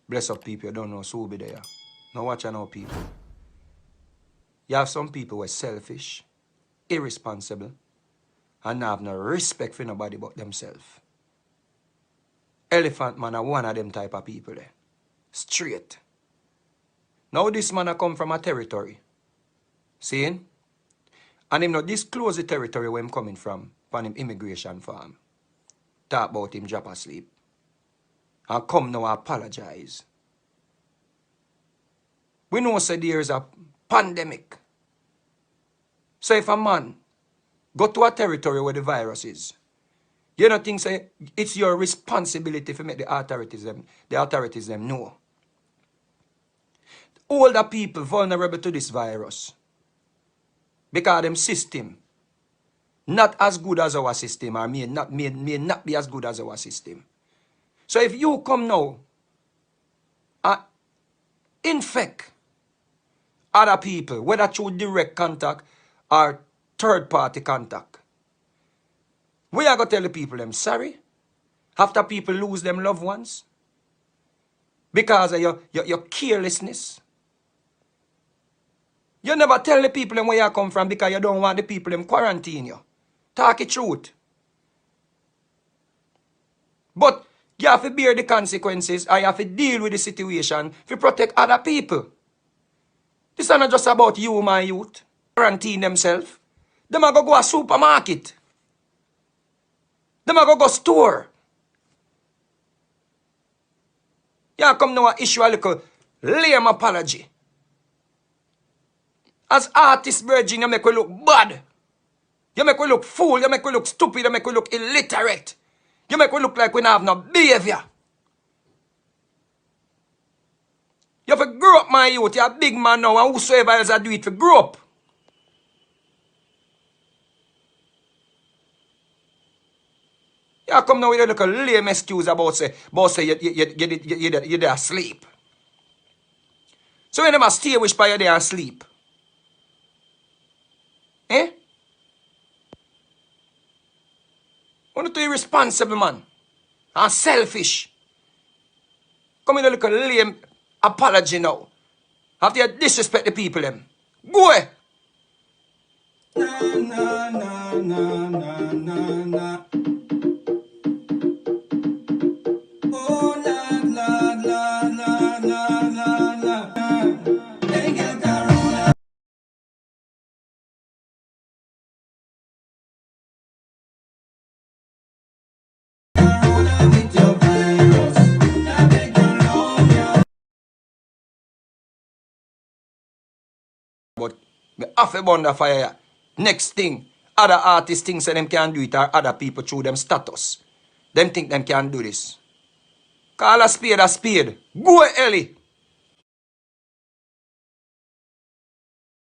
Bless up people, you don't know so be there. Now watch out people. You have some people who are selfish, irresponsible, and have no respect for nobody but themselves. Elephant man are one of them type of people there. Straight. Now this man a come from a territory. See? And him not disclose the territory where him coming from him immigration farm. Talk about him drop asleep. And come now apologize. We know say there is a pandemic. So if a man go to a territory where the virus is, you don't think say it's your responsibility to make the authorities them know. Older people vulnerable to this virus because them system not as good as our system, or may not be as good as our system. So if you come now and infect other people, whether through direct contact or third-party contact, we are going to tell the people them sorry after people lose them loved ones because of your carelessness. You never tell the people them where you come from because you don't want the people them quarantine you. Talk the truth. But you have to bear the consequences, or you have to deal with the situation to protect other people. This is not just about you, my youth. Quarantine themselves. Them are go a supermarket. Them are go store. You come now and issue a little lame apology. As artist virgin, you make we look bad. You make we look fool, you make we look stupid, you make we look illiterate. You make we look like we don't have no behavior. You have to grow up, my youth. You're a big man now, and whosoever else I do it, to grow up. You come now with a little lame excuse about say you're there asleep. So you never stay wish by you there asleep. Eh? Want to be irresponsible, man. And selfish. Come in a little lame apology now. After you disrespect the people, them. Go away. Na, na, na, na, na, na. Oh, la, la, la, la, la, la, la. Hey, get Corona. Corona with your virus. Now make you love you. But me have a bond of fire. Next thing, other artists think say them can do it, or other people through them status. Them think them can do this. Call a spade a spade. Go Ellie.